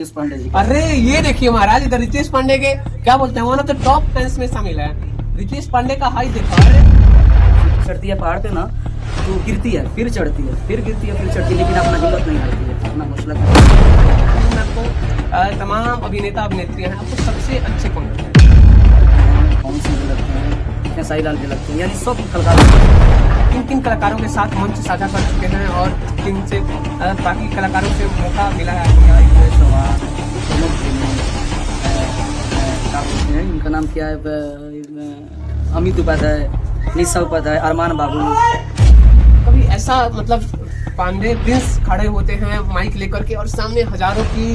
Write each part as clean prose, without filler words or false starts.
रितेश पांडे जी। अरे ये देखिए महाराज, इधर रितेश पांडे के क्या बोलते हैं, one of the top fans में शामिल है। रितेश पांडे का हाई देखा। अरे चढ़ती है पहाड़ पे ना तो गिरती है, फिर चढ़ती है, फिर गिरती है, फिर चढ़ती है, लेकिन अपना हिम्मत नहीं हारती है, अपना हौसला। आपको तमाम अभिनेता अभिनेत्रियां हैं, आपको सबसे अच्छे कौन लगते हैं? कौन से भी लगते हैं, खेसारी लाल भी लगते हैं, यानी सब कलाकार। किन किन कलाकारों के साथ मंच साझा कर चुके हैं और किन से बाकी कलाकारों से मौका मिला है आपको? क्या बोलते हैं, इनका नाम क्या है, अमित उपाध्याय, निशा उपाध्याय, अरमान बाबू। कभी ऐसा मतलब पांडे प्रिंस खड़े होते हैं माइक लेकर के और सामने हजारों की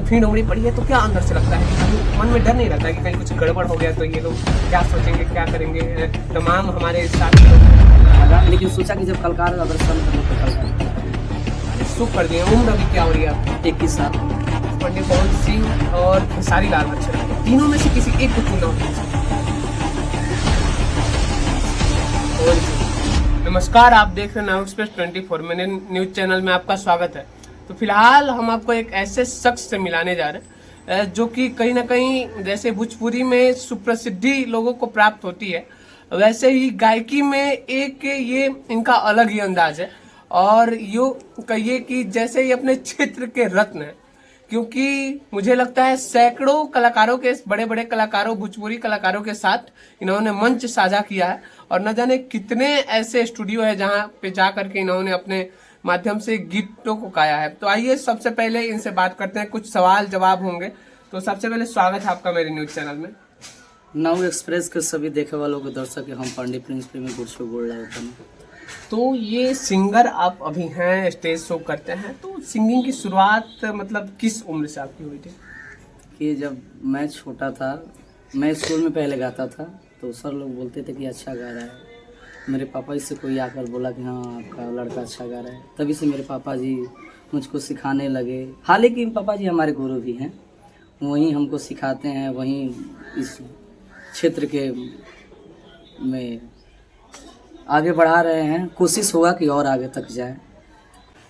भीड़ उमड़ी पड़ी है, तो क्या अंदर से लगता है कि कहीं मन में डर नहीं रहता है कि कहीं कुछ गड़बड़ हो गया तो ये लोग क्या सोचेंगे, क्या करेंगे? तमाम हमारे साथी लोग, लेकिन सोचा कि जब कलाकार अगर कलाकार सुख कर दिए। उम्र अभी क्या हो रही है आपकी? 21 साल। पांडे, पवन सिंह और खेसारी लाल अच्छे लगते हैं, तीनों में से किसी एक को चुनना होता है। नमस्कार, आप देख रहे हैं नाउ एक्सप्रेस 24। मेरे न्यूज चैनल में आपका स्वागत है। तो फिलहाल हम आपको एक ऐसे शख्स से मिलाने जा रहे हैं जो कि कहीं ना कहीं जैसे भोजपुरी में सुप्रसिद्धि लोगों को प्राप्त होती है, वैसे ही गायकी में एक ये इनका अलग ही अंदाज है। और यो कहिए कि जैसे ही अपने क्षेत्र के रत्न है, क्योंकि मुझे लगता है सैकड़ों कलाकारों के, बड़े बड़े कलाकारों, भोजपुरी कलाकारों के साथ इन्होंने मंच साझा किया है। और न जाने कितने ऐसे स्टूडियो है जहां पे जा करके इन्होंने अपने माध्यम से गीतों को गाया है। तो आइए सबसे पहले इनसे बात करते हैं, कुछ सवाल जवाब होंगे। तो सबसे पहले स्वागत है आपका मेरे न्यूज चैनल में। नाउ एक्सप्रेस के सभी देखे वालों को दर्शक हम पांडे प्रिंस प्रेमी गुरशो बोल रहे हैं। तो ये सिंगर आप अभी हैं, स्टेज शो करते हैं, तो सिंगिंग की शुरुआत मतलब किस उम्र से आपकी हुई थी? कि जब मैं छोटा था, मैं स्कूल में पहले गाता था, तो सर लोग बोलते थे कि अच्छा गा रहा है। मेरे पापा इससे कोई आकर बोला कि हाँ आपका लड़का अच्छा गा रहा है, तभी से मेरे पापा जी मुझको सिखाने लगे। हालांकि पापा जी हमारे गुरु भी हैं, वहीं हमको सिखाते हैं, वहीं इस क्षेत्र के में आगे बढ़ा रहे हैं। कोशिश होगा कि और आगे तक जाए।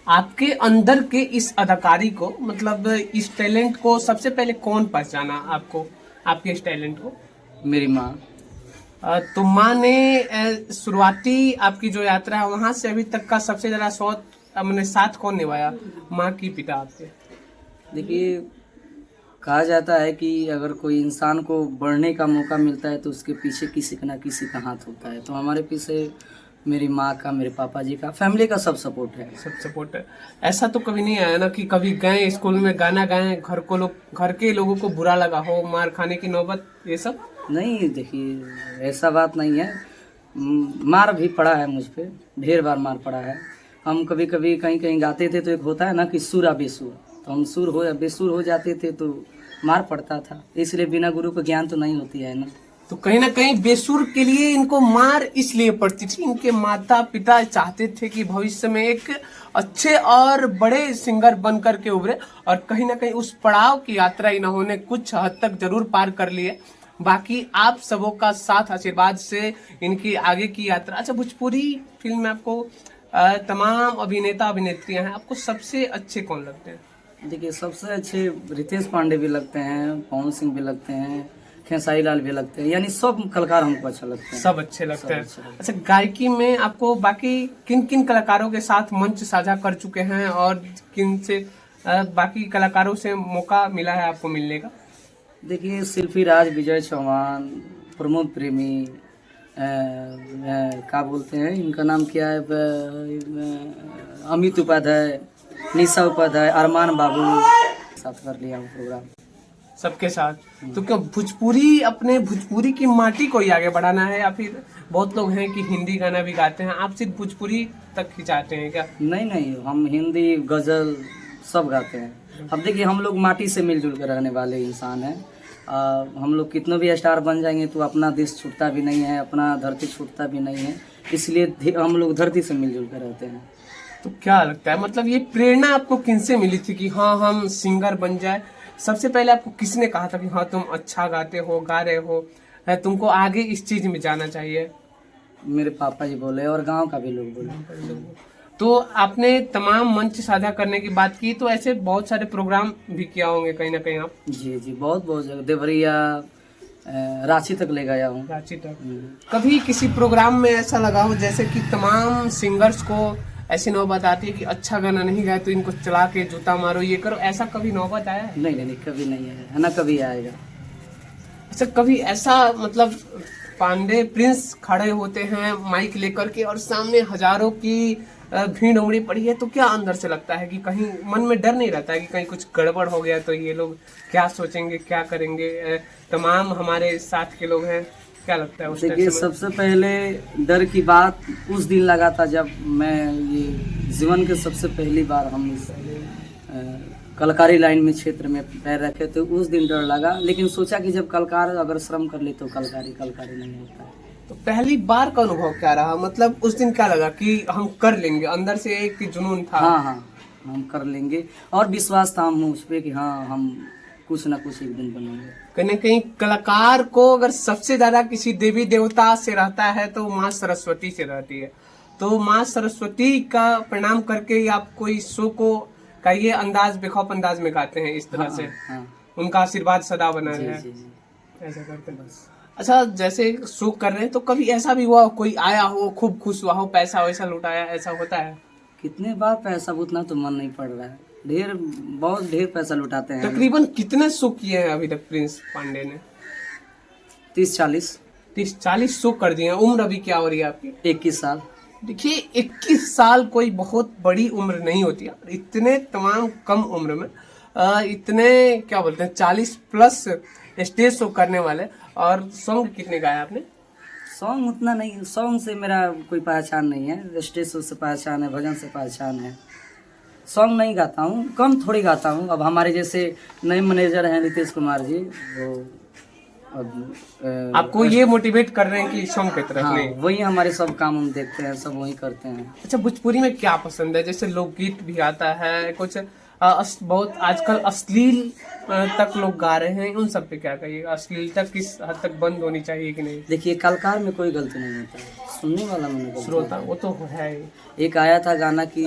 आपके अंदर के इस अदाकारी को, मतलब इस टैलेंट को सबसे पहले कौन पहचाना आपको, आपके इस टैलेंट को? मेरी माँ। तो माँ ने शुरुआती आपकी जो यात्रा है वहां से अभी तक का सबसे ज्यादा मैंने साथ कौन निभाया, माँ की पिता आपके? देखिए, कहा जाता है कि अगर कोई इंसान को बढ़ने का मौका मिलता है तो उसके पीछे किसी का ना किसी का हाथ होता है। तो हमारे पीछे मेरी माँ का, मेरे पापा जी का, फैमिली का सब सपोर्ट है। सब सपोर्ट है। ऐसा तो कभी नहीं आया ना कि कभी गए स्कूल में गाना गाएं, घर के लोगों को बुरा लगा हो, मार खाने की नौबत, ये सब? नहीं, देखिए ऐसा बात नहीं है। मार भी पड़ा है मुझ पे, ढेर बार मार पड़ा है। हम कभी कभी कहीं कहीं गाते थे तो एक होता है ना कि सुर बेसुर, तो हम सुर हो या बेसुर हो जाते थे तो मार पड़ता था। इसलिए बिना गुरु को ज्ञान तो नहीं होती है ना। तो कहीं ना कहीं बेसुर के लिए इनको मार इसलिए पड़ती थी, इनके माता पिता चाहते थे कि भविष्य में एक अच्छे और बड़े सिंगर बन करके उभरे, और कहीं ना कहीं उस पड़ाव की यात्रा इन्होंने कुछ हद तक जरूर पार कर लिए। बाकी आप सबों का साथ आशीर्वाद से इनकी आगे की यात्रा। अच्छा, भोजपुरी फिल्म में आपको तमाम अभिनेता अभिनेत्रियां हैं, आपको सबसे अच्छे कौन लगते हैं? देखिए, सबसे अच्छे रितेश पांडे भी लगते हैं, पवन सिंह भी लगते हैं, खेसारी लाल भी लगते हैं, यानी सब कलाकार हमको अच्छा लगते हैं। सब अच्छे लगते हैं। अच्छा, गायकी में आपको बाकी किन किन कलाकारों के साथ मंच साझा कर चुके हैं और किन से बाकी कलाकारों से मौका मिला है आपको मिलने का? देखिए, शिल्पी राज, विजय चौहान, प्रमोद प्रेमी, क्या बोलते हैं, इनका नाम क्या है, अमित उपाध्याय, निशा उपाध्याय, अरमान बाबू, साथ कर लिया हूँ प्रोग्राम सबके साथ। तो क्या भोजपुरी, अपने भोजपुरी की माटी को ही आगे बढ़ाना है, या फिर बहुत लोग हैं कि हिंदी गाना भी गाते हैं, आप सिर्फ भोजपुरी तक ही चाहते हैं क्या? नहीं नहीं, हम हिंदी गजल सब गाते हैं। अब देखिए, हम लोग माटी से मिलजुल कर रहने वाले इंसान हैं। हम लोग कितनों भी स्टार बन जाएंगे तो अपना देश छूटता भी नहीं है, अपना धरती छूटता भी नहीं है, इसलिए हम लोग धरती से मिलजुल कर रहते हैं। तो क्या लगता है, मतलब ये प्रेरणा आपको किनसे मिली थी कि हाँ हम सिंगर बन जाए? सबसे पहले आपको किसने कहा था कि हाँ तुम अच्छा गाते हो, गा रहे हो, तुमको आगे इस चीज में जाना चाहिए? मेरे पापा जी बोले और गांव का भी लोग बोले। तो आपने तमाम मंच साझा करने की बात की, तो ऐसे बहुत सारे प्रोग्राम भी किया होंगे कहीं ना कहीं आप। जी जी, बहुत बहुत जगह, देवरिया, रांची तक ले गया हूँ। रांची तक। कभी किसी प्रोग्राम में ऐसा लगा हो जैसे कि तमाम सिंगर्स को ऐसी नौबत आती है कि अच्छा गाना नहीं गाए तो इनको चला के जूता मारो, ये करो, ऐसा कभी नौबत आया है? नहीं नहीं नहीं, कभी नहीं है ना, कभी आएगा। अच्छा, कभी ऐसा मतलब पांडे प्रिंस खड़े होते हैं माइक लेकर के और सामने हजारों की भीड़ उमड़ी पड़ी है, तो क्या अंदर से लगता है कि कहीं मन में डर नहीं रहता है कि कहीं कुछ गड़बड़ हो गया तो ये लोग क्या सोचेंगे, क्या करेंगे, तमाम हमारे साथ के लोग हैं, क्या लगता है उस देखिए, समय? सबसे पहले डर की बात उस दिन लगा था जब मैं ये जीवन के सबसे पहली बार हम इस कलाकारी लाइन में क्षेत्र में पैर रखे, तो उस दिन डर लगा, लेकिन सोचा कि जब कलाकार अगर श्रम कर ले तो कलाकारी नहीं होता है। तो पहली बार का अनुभव क्या रहा, मतलब उस दिन क्या लगा कि हम कर लेंगे, अंदर से एक जुनून था? हाँ हाँ, हम कर लेंगे, और विश्वास था हम उस पे कि हाँ, हम कुछ ना कुछ एक दिन बनेंगे। कहीं ना कहीं कलाकार को अगर सबसे ज्यादा किसी देवी देवता से रहता है तो माँ सरस्वती से रहती है, तो माँ सरस्वती का प्रणाम करके ही आप कोई शो को का ये अंदाज बेखौफ अंदाज में गाते हैं इस तरह हाँ, से। हाँ, उनका आशीर्वाद सदा बना जी रहे, जी जी। ऐसा करते हैं बस। अच्छा, जैसे शो कर रहे हैं तो कभी ऐसा भी हुआ कोई आया हो खूब खुश हुआ हो, पैसा वैसा लुटाया, ऐसा होता है? कितने बार पैसा, उतना तो मन नहीं पड़ रहा है, बहुत ढेर पैसा लुटाते हैं। तकरीबन कितने शो किए हैं अभी तक प्रिंस पांडे ने? 30-40। 30-40 शो कर दिए हैं। उम्र अभी क्या हो रही है आपकी? 21 साल। देखिए, 21 साल कोई बहुत बड़ी उम्र नहीं होती है। इतने तमाम कम उम्र में इतने क्या बोलते हैं 40+ स्टेज शो करने वाले, और सॉन्ग कितने गाए आपने? सॉन्ग उतना नहीं, सॉन्ग से मेरा कोई पहचान नहीं है, स्टेज शो से पहचान है, भजन से पहचान है। सॉन्ग नहीं गाता हूँ, कम थोड़ी गाता हूँ। अब हमारे जैसे नए मैनेजर हैं नितेश कुमार जी, वो अब आपको ये मोटिवेट कर रहे हैं कि सॉन्ग की तरफ? हाँ, नहीं, वही हमारे सब काम हम देखते हैं, सब वही करते हैं। अच्छा, भोजपुरी में क्या पसंद है? जैसे लोकगीत भी आता है कुछ, बहुत आजकल अश्लील तक लोग गा रहे हैं, उन सब पे क्या कहिएगा? अश्लीलता किस हद तक बंद होनी चाहिए कि नहीं? देखिए, कलाकार में कोई गलती नहीं होता है, सुनने वाला में गलती श्रोता, होता है। वो तो है ही। एक आया था गाना की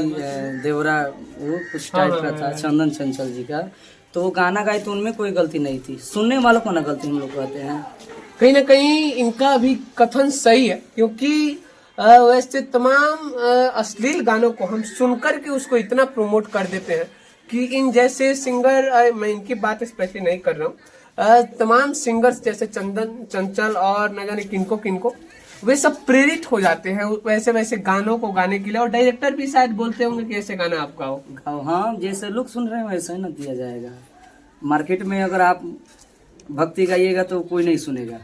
देवरा, वो कुछ टाइप हाँ, का हाँ, था, हाँ। चंदन चंचल जी का, तो वो गाना गाए तो उनमें कोई गलती नहीं थी, सुनने वालों को ना गलती हम लोग कहते हैं। कहीं ना कहीं इनका भी कथन सही है, क्योंकि वैसे तमाम अश्लील गानों को हम सुनकर के उसको इतना प्रमोट कर देते हैं कि इन जैसे सिंगर, मैं इनकी बात स्पेशली नहीं कर रहा हूँ, तमाम सिंगर्स जैसे चंदन चंचल और न जाने किनको किनको, वे सब प्रेरित हो जाते हैं वैसे वैसे गानों को गाने के लिए, और डायरेक्टर भी शायद बोलते होंगे कि ऐसे गाना आप गाओ। गाओ, हाँ, जैसे लोग सुन रहे हैं वैसे ही ना दिया जाएगा। मार्केट में अगर आप भक्ति गाइएगा तो कोई नहीं सुनेगा,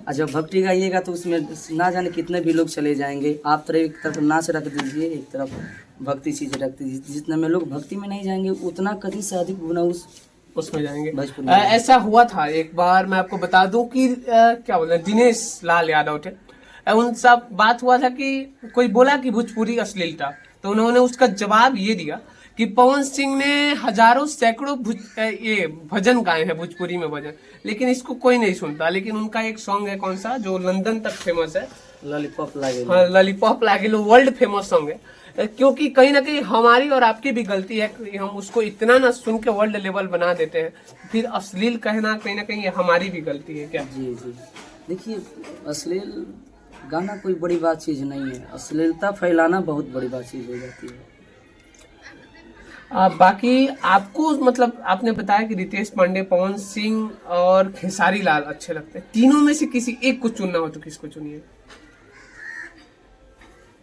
और जब भक्ति गाइएगा तो उसमें ना जाने कितने भी लोग चले जाएंगे। आप तरफ एक तरफ नाच रख दीजिए, एक तरफ भक्ति चीज रख दीजिए, जितने में लोग भक्ति में नहीं जाएंगे उतना कहीं से अधिक गुना उसमें जाएंगे। भोजपुरी ऐसा हुआ था एक बार, मैं आपको बता दूं कि क्या बोलते हैं, दिनेश लाल यादव थे, उन सब बात हुआ था कि कोई बोला कि भोजपुरी अश्लीलता, तो उन्होंने उसका जवाब ये दिया कि पवन सिंह ने हजारों सैकड़ों ये भजन गाए हैं भोजपुरी में भजन, लेकिन इसको कोई नहीं सुनता। लेकिन उनका एक सॉन्ग है, कौन सा, जो लंदन तक फेमस है, लॉलीपॉप लागे। हाँ, लॉलीपॉप लागे, वर्ल्ड फेमस सॉन्ग है। क्योंकि कहीं ना कहीं हमारी और आपकी भी गलती है कि हम उसको इतना ना सुन के वर्ल्ड लेवल बना देते हैं, फिर अश्लील कहना कहीं ना कहीं हमारी भी गलती है क्या? जी जी, देखिए, अश्लील गाना कोई बड़ी बात चीज नहीं है, अश्लीलता फैलाना बहुत बड़ी बात चीज हो जाती है। बाकी आपको मतलब आपने बताया कि रितेश पांडे, पवन सिंह और खेसारी लाल अच्छे लगते हैं, तीनों में से किसी एक को चुनना हो तो किसको चुनिए?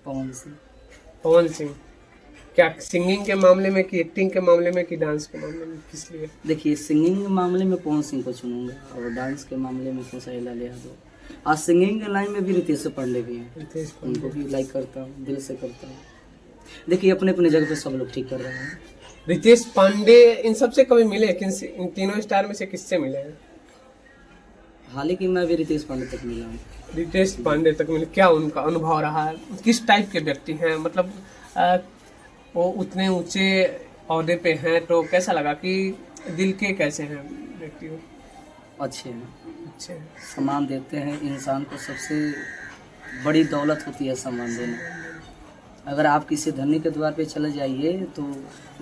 पवन सिंह। पवन सिंह, क्या सिंगिंग के मामले में कि एक्टिंग के मामले में कि डांस के मामले में, किस लिए? देखिए, सिंगिंग के मामले में पवन सिंह को चुनूंगा, और डांस के मामले में खेसारी लाल यादव। आज सिंगिंग के लाइन में भी रितेश पांडे भी हैं, रितेश उनको भी लाइक करता हूँ, दिल से करता हूँ। देखिए, अपने अपने जगह पे सब लोग ठीक कर रहे हैं। रितेश पांडे इन सबसे कभी मिले? इन तीनों स्टार में से किससे मिले हैं? हालांकि मैं भी रितेश पांडे तक मिला हूँ। रितेश पांडे तक मिले, क्या उनका अनुभव रहा है? किस टाइप के व्यक्ति हैं, मतलब वो उतने ऊंचे ओहदे पे हैं, तो कैसा लगा कि दिल के कैसे हैं व्यक्ति वो? अच्छे हैं, अच्छे हैं, सम्मान देते हैं। इंसान को सबसे बड़ी दौलत होती है सम्मान देना। अगर आप किसी धनी के द्वार पे चले जाइए तो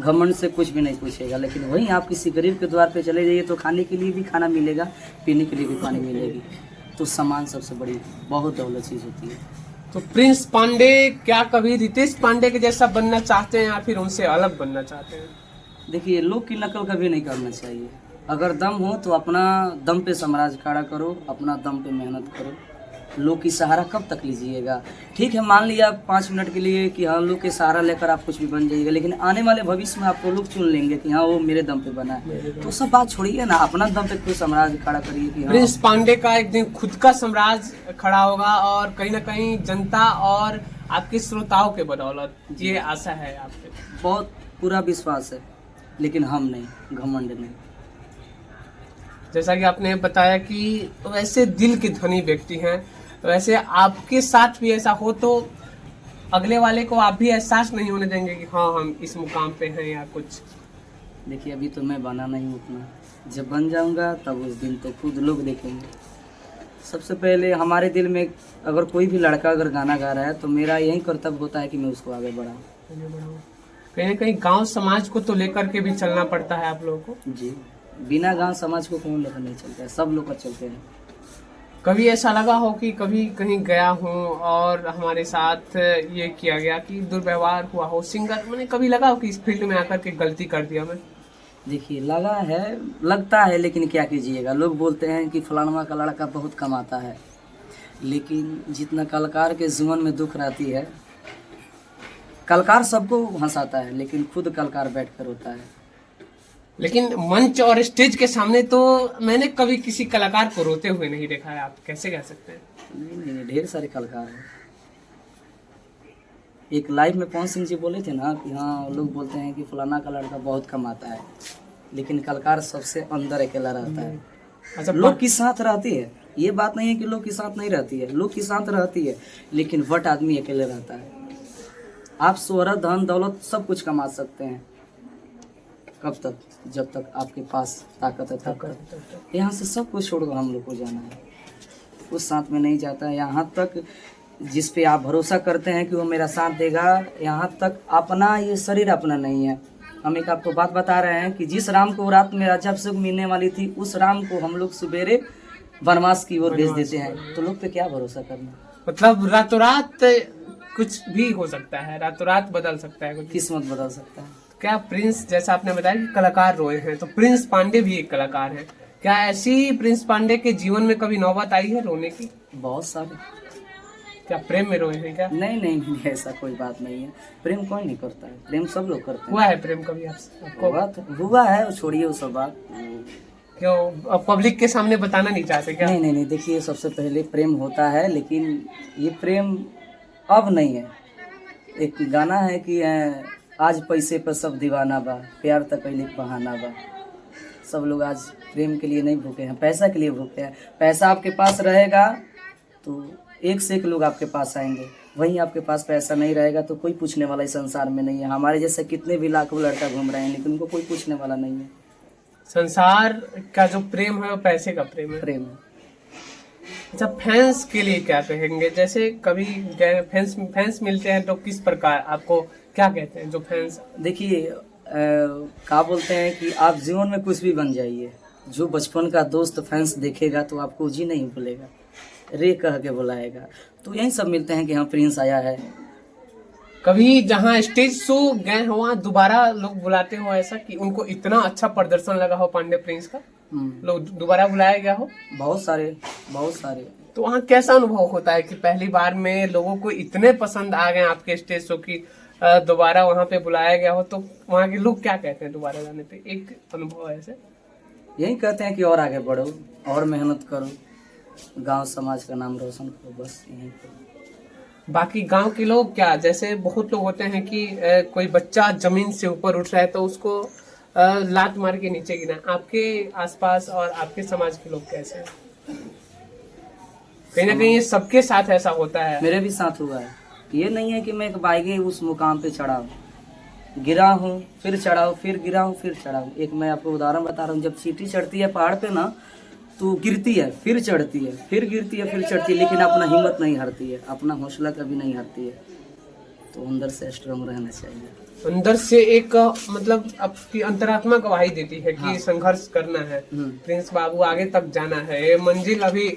घमंड से कुछ भी नहीं पूछेगा, लेकिन वहीं आप किसी गरीब के द्वार पे चले जाइए तो खाने के लिए भी खाना मिलेगा, पीने के लिए भी पानी मिलेगी। तो सम्मान सबसे बड़ी बहुत दौलत चीज़ होती है। तो प्रिंस पांडे क्या कभी रितेश पांडे के जैसा बनना चाहते हैं या फिर उनसे अलग बनना चाहते हैं? देखिए, लोग की नकल कभी नहीं करना चाहिए। अगर दम हो तो अपना दम पे साम्राज्य खड़ा करो, अपना दम पे मेहनत करो। लोग की सहारा कब तक लीजिएगा? ठीक है, मान लिया 5 मिनट के लिए कि हाँ लोग के सहारा लेकर आप कुछ भी बन जाइएगा, लेकिन आने वाले भविष्य में आपको लोग चुन लेंगे कि हाँ वो मेरे दम पे बना है। तो सब बात छोड़िए ना, अपना दम पे खुद साम्राज्य खड़ा करिए कि हाँ। प्रिंस पांडे का एक दिन खुद का साम्राज्य खड़ा होगा और कहीं ना कहीं जनता और आपके श्रोताओं के बदौलत, ये आशा है आप पे? बहुत पूरा विश्वास है, लेकिन हम नहीं, घमंड नहीं। जैसा कि आपने बताया कि वैसे दिल के धनी व्यक्ति हैं, वैसे आपके साथ भी ऐसा हो तो अगले वाले को आप भी एहसास नहीं होने देंगे कि हाँ हम इस मुकाम पे हैं या कुछ? देखिए, अभी तो मैं बना नहीं उतना, जब बन जाऊंगा तब उस दिन तो खुद लोग देखेंगे। सबसे पहले हमारे दिल में अगर कोई भी लड़का अगर गाना गा रहा है तो मेरा यही कर्तव्य होता है कि मैं उसको आगे बढ़ाऊँ। कहीं ना कहीं गांव समाज को तो लेकर के भी चलना पड़ता है आप लोगों को। जी, बिना गांव समाज को कौन लेकर नहीं चलता है, सब लोग का चलते हैं। कभी ऐसा लगा हो कि कभी कहीं गया हूँ और हमारे साथ ये किया गया कि दुर्व्यवहार हुआ हो, सिंगर मैंने कभी लगा हो कि इस फील्ड में आकर के गलती कर दिया मैं? देखिए, लगा है, लगता है, लेकिन क्या कीजिएगा। लोग बोलते हैं कि फलाना का लड़का बहुत कमाता है, लेकिन जितना कलाकार के जीवन में दुख रहती है, कलाकार सबको हंसाता है लेकिन खुद कलाकार बैठकर होता है। लेकिन मंच और स्टेज के सामने तो मैंने कभी किसी कलाकार को रोते हुए नहीं देखा है, आप कैसे कह सकते हैं? नहीं, ढेर सारे कलाकार हैं। एक लाइव में पवन सिंह जी बोले थे ना कि हाँ लोग बोलते हैं कि फलाना का लड़का बहुत कमाता है, लेकिन कलाकार सबसे अंदर अकेला रहता है। अच्छा, लोग के साथ रहती है, ये बात नहीं है कि लोग के साथ नहीं रहती है, लोग के साथ रहती है, लेकिन वट आदमी अकेले रहता है। आप शोहरत, धन दौलत सब कुछ कमा सकते हैं, कब तक? जब तक आपके पास ताकत है तब तक। यहाँ से सब कुछ छोड़कर हम लोग को जाना है, उस साथ में नहीं जाता है। यहाँ तक जिस पे आप भरोसा करते हैं कि वो मेरा साथ देगा, यहाँ तक अपना ये शरीर अपना नहीं है। हम एक आपको बात बता रहे हैं कि जिस राम को रात में राजा से मिलने वाली थी, उस राम को हम लोग सवेरे वनवास की ओर भेज देते हैं, तो लोग पे क्या भरोसा करना? मतलब रातों रात कुछ भी हो सकता है, रातों रात बदल सकता है कुछ, किस्मत बदल सकता है। क्या प्रिंस, जैसा आपने बताया कि कलाकार रोए हैं, तो प्रिंस पांडे भी एक कलाकार है, क्या ऐसी प्रिंस पांडे के जीवन में कभी नौबत आई है रोने की? बहुत सारे। क्या प्रेम में रोए हैं क्या? नहीं नहीं नहीं, ऐसा कोई बात नहीं है। प्रेम कोई नहीं करता है, प्रेम सब लोग करते हैं। हुआ है प्रेम कभी आपसे? हुआ है, छोड़िए वो सब बात। क्यों पब्लिक के सामने बताना नहीं चाहते क्या? नहीं नहीं नहीं, देखिए सबसे पहले प्रेम होता है, लेकिन ये प्रेम अब नहीं है। एक गाना है कि आज पैसे पर सब दीवाना बा, प्यार तक कैले बहाना बा। सब लोग आज प्रेम के लिए नहीं भूखे हैं, पैसा के लिए भूखे हैं। पैसा आपके पास रहेगा तो एक से एक लोग आपके पास आएंगे, वहीं आपके पास पैसा नहीं रहेगा तो कोई पूछने वाला इस संसार में नहीं है। हमारे जैसे कितने भी लाखों लड़का घूम रहे हैं, लेकिन उनको कोई पूछने वाला नहीं है। संसार का जो प्रेम है वो पैसे का प्रेम है। प्रेम। अच्छा, फैंस के लिए क्या कहेंगे? जैसे कभी फैंस मिलते हैं तो किस प्रकार आपको क्या कहते हैं जो फैंस? देखिए, क्या बोलते हैं कि आप जीवन में कुछ भी बन जाइए, जो बचपन का दोस्त फैंस देखेगा तो आपको जी नहीं भूलेगा, रे कह के बुलाएगा। तो यही सब मिलते हैं कि हाँ प्रिंस आया है। कभी जहाँ स्टेज शो गए हो वहाँ दोबारा लोग बुलाते हो, ऐसा कि उनको इतना अच्छा प्रदर्शन लगा हो पांडे प्रिंस का, लोग दोबारा बुलाया गया हो? बहुत सारे, बहुत सारे। तो वहाँ कैसा अनुभव होता है कि पहली बार में लोगों को इतने पसंद आ गए आपके स्टेज शो की दोबारा वहाँ पे बुलाया गया हो, तो वहाँ के लोग क्या कहते हैं दोबारा जाने पे? एक अनुभव है ऐसे? यही कहते हैं कि और आगे बढ़ो और मेहनत करो, गांव समाज का नाम रोशन करो, बस यही करो। बाकी गांव के लोग क्या, जैसे बहुत लोग होते हैं कि कोई बच्चा जमीन से ऊपर उठ रहा है तो उसको लात मार के नीचे गिरा, आपके आसपास और आपके समाज के लोग कैसे हैं? कहीं ना कहीं सबके साथ ऐसा होता है। मेरे भी साथ हुआ है। ये नहीं है कि मैं एक बाइक उस मुकाम पे चढ़ा हूँ, गिरा हूँ फिर चढ़ा हूँ, फिर गिरा हूँ फिर चढ़ा हूँ। एक मैं आपको उदाहरण बता रहा हूँ, जब चींटी चढ़ती है पहाड़ पे ना, तो गिरती है फिर चढ़ती है, फिर गिरती है फिर चढ़ती है, लेकिन अपना हिम्मत नहीं हारती है, अपना हौसला कभी नहीं हारती है। तो अंदर से स्ट्रांग रहना चाहिए। अंदर से एक मतलब आपकी अंतरात्मा गवाही देती है कि हाँ। संघर्ष करना है, प्रिंस बाबू आगे तक जाना है, ये मंजिल अभी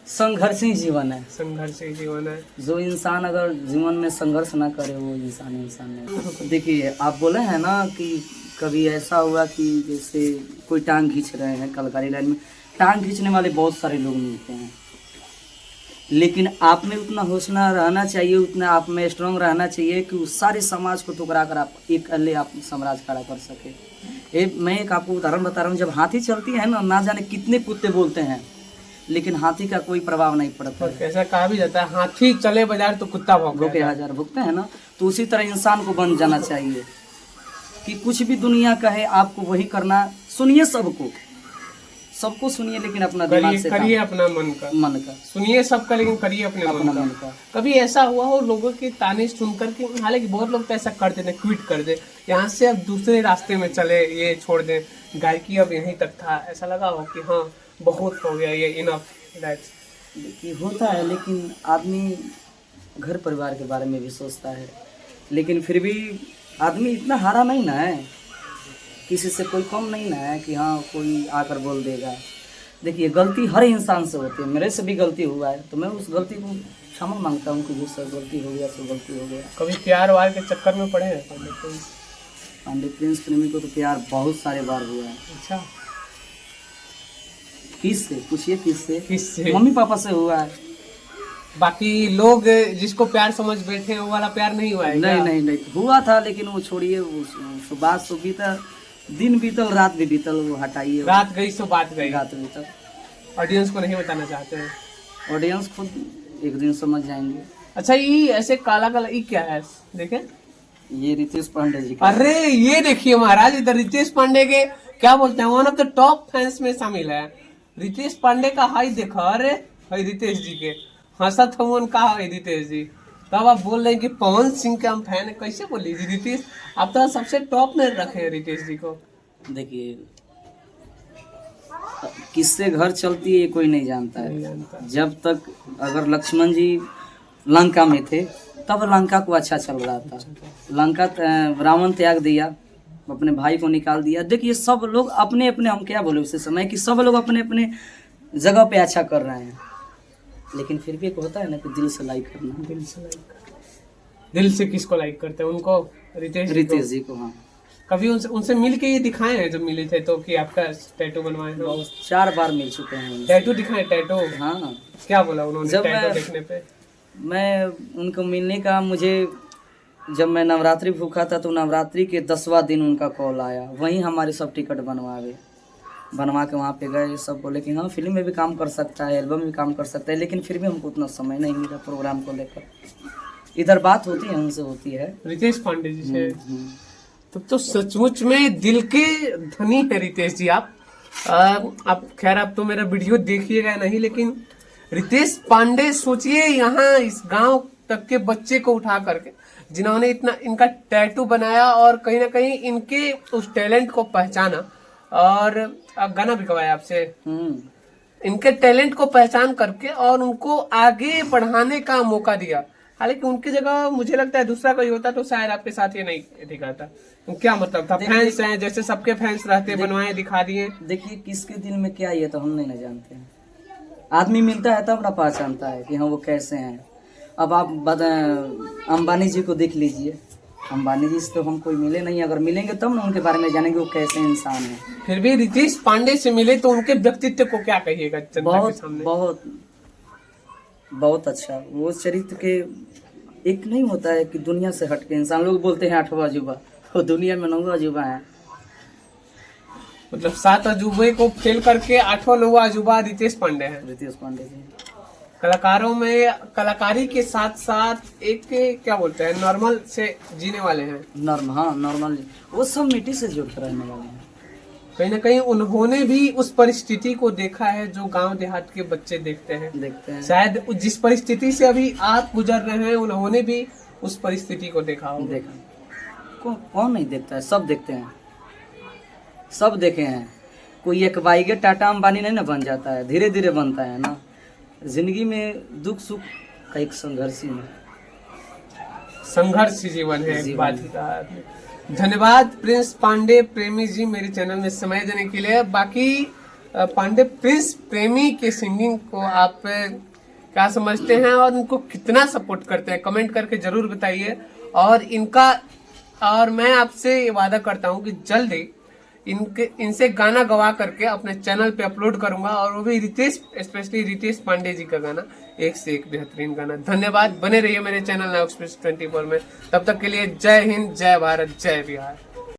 संघर्षी जीवन है। संघर्षी जीवन है। जो इंसान अगर जीवन में संघर्ष ना करे वो इंसान नहीं। देखिए आप बोले हैं ना कि कभी ऐसा हुआ कि जैसे कोई टांग खींच रहे हैं कलाकारी लाइन में, टांग खींचने वाले बहुत सारे लोग मिलते हैं, लेकिन आप में उतना हौसला रहना चाहिए, उतना आप में स्ट्रांग रहना चाहिए कि उस सारे समाज को टुकरा कर आप एक अल्ले आप साम्राज्य खड़ा कर सके। मैं एक आपको उदाहरण बता रहा हूँ, जब हाथी चलती है ना जाने कितने कुत्ते बोलते हैं, लेकिन हाथी का कोई प्रभाव नहीं पड़ता है। ऐसा कहा भी जाता है हाथी चले बाजार तो कुत्ता भूखे हजार भुगते हैं ना, तो उसी तरह इंसान को बन जाना चाहिए कि कुछ भी दुनिया कहे आपको वही करना। सुनिए सबको सुनिए, लेकिन अपना दिमाग से करिए अपना मन का सुनिए सबका, लेकिन करिए अपने मन का। कभी ऐसा हुआ हो लोगों के ताने सुनकर के, हालांकि बहुत लोग तो ऐसा कर देते, क्विट कर दे, यहाँ से अब दूसरे रास्ते में चले, ये छोड़ दें, गायकी अब यहीं तक था, ऐसा लगा हो कि हाँ बहुत हो गया ये, इनफ दैट्स। देखिए होता है, लेकिन आदमी घर परिवार के बारे में भी सोचता है, लेकिन फिर भी आदमी इतना हारा नहीं ना है, किसी से कोई कम नहीं ना है कि हाँ कोई आकर बोल देगा। देखिए गलती हर इंसान से होती है, मेरे से भी गलती हुआ है, तो मैं उस गलती को क्षमा मांगता हूँ कि मुझसे गलती हो गया तो गलती हो गया। कभी प्यार वार के चक्कर में पड़े हैं पांडे प्रिंस प्रेमी को तो प्यार बहुत सारे बार हुआ है। अच्छा, किससे पूछिए? किससे? मम्मी पापा से हुआ है। बाकी लोग जिसको प्यार समझ बैठे हैं वो वाला प्यार नहीं हुआ है? नहीं हुआ था, लेकिन वो छोड़िए, वो बात सो बीता, दिन बीतल रात भी बीतल, वो हटाइए। रात गई सो बात गई। रात बीतल। ऑडियंस को नहीं बताना चाहते हैं? ऑडियंस खुद एक दिन समझ जाएंगे। अच्छा, ये ऐसे काला काला ये क्या है देखें? ये रितेश पांडे जी का। अरे ये देखिए महाराज, इधर रितेश पांडे के क्या बोलते हैं, one of the top fans में शामिल है। रितेश पांडे का हाई देखा, अरे हाई रितेश जी के हंसत हमन का है रितेश जी, तब आप बोल रहे हैं कि पवन सिंह के हम फैन है, कैसे बोल लीजिए रितेश, आप तो सबसे टॉप में रखे हैं रितेश जी को। देखिए किससे घर चलती है ये कोई नहीं जानता है। जब तक अगर लक्ष्मण जी लंका में थे तब लंका को अच्छा चल रहा था, लंका रावण त्याग दिया, अपने भाई को निकाल दिया। देखिए सब लोग अपने अपने, हम क्या बोले उस समय कि सब लोग अपने अपने जगह पे अच्छा कर रहे हैं, लेकिन फिर भी एक होता है ना कि दिल से लाइक करना। दिल से किसको लाइक करते हैं? उनको? रितेश जी को। हाँ, कभी उनसे मिल के ये दिखाए हैं जब मिले थे तो कि आपका टैटू बनवाए हैं? 4 बार मिल चुके हैं। टैटू दिखाए? टैटू? हाँ। क्या बोला उन्होंने जब टैटू देखने पे? मैं उनको मिलने का, मुझे जब मैं नवरात्रि भूखा था तो नवरात्रि के 10वां दिन उनका कॉल आया, वहीं हमारे सब टिकट बनवा के वहाँ पे गए। सब बोले कि हाँ फिल्म में भी काम कर सकता है, एल्बम में भी काम कर सकता है, लेकिन फिर भी हमको उतना समय नहीं मिला प्रोग्राम को लेकर। इधर बात होती है, उनसे होती है, रितेश पांडे जी से। तो सचमुच में दिल के धनी है रितेश जी आप। खैर आप तो मेरा वीडियो देखिएगा नहीं, लेकिन रितेश पांडे सोचिए यहाँ इस गांव तक के बच्चे को उठा करके जिन्होंने इतना इनका टैटू बनाया और कहीं ना कहीं इनके उस टैलेंट को पहचाना और गाना भी गवाया आपसे, इनके टैलेंट को पहचान करके और उनको आगे बढ़ाने का मौका दिया। हालांकि उनकी जगह मुझे लगता है दूसरा कोई होता तो शायद आपके साथ ये नहीं दिखाता। क्या मतलब था? फैंस हैं जैसे सबके फैंस रहते, बनवाए दिखा दिए। देखिए किसके दिल में क्या ये तो हम नहीं जानते हैं। आदमी मिलता है तब ना पहचानता है कि हाँ वो कैसे हैं। अब आप अंबानी जी को देख लीजिए, अंबानी जी से तो हम कोई मिले नहीं, अगर मिलेंगे तब ना उनके बारे में जानेंगे वो कैसे इंसान है। फिर भी रितेश पांडे से मिले तो उनके व्यक्तित्व को क्या कहिएगा जनता के सामने? बहुत अच्छा। वो चरित्र के एक नहीं होता है कि दुनिया से हटके इंसान, लोग बोलते हैं 8वां अजूबा, वो दुनिया में 9वां अजूबा है। मतलब 7 अजूबे को फेल करके 8वां 9वां अजूबा रितेश पांडे हैं। रितेश पांडे जी कलाकारों में कलाकारी के साथ साथ एक क्या बोलते हैं नॉर्मल से जीने वाले हैं। नॉर्मल वो सब मिट्टी से जुड़ कर रहने वाले हैं। कहीं ना कहीं उन्होंने भी उस परिस्थिति को देखा है जो गांव देहात के बच्चे देखते हैं। शायद जिस परिस्थिति से अभी आप गुजर रहे हैं उन्होंने भी उस परिस्थिति को देखा होगा। कौन नहीं देखता है? सब देखते हैं, सब देखे हैं। कोई एक बाइगे टाटा अंबानी नहीं ना बन जाता है, धीरे धीरे बनता है ना। जिंदगी में दुख सुख का एक संघर्ष ही है। संघर्ष जीवन है, एक जीवन बात ही कहा आपने। धन्यवाद प्रिंस पांडे प्रेमी जी मेरे चैनल में समय देने के लिए। बाकी पांडे प्रिंस प्रेमी के सिंगिंग को आप क्या समझते हैं और उनको कितना सपोर्ट करते हैं, कमेंट करके जरूर बताइए। और मैं आपसे ये वादा करता हूँ कि जल्द ही इनसे गाना गवा करके अपने चैनल पे अपलोड करूंगा, और वो भी स्पेशली रितेश पांडे जी का गाना, एक से एक बेहतरीन गाना। धन्यवाद, बने रहिए मेरे चैनल नाउ एक्सप्रेस 24 में। तब तक के लिए जय हिंद, जय भारत, जय बिहार।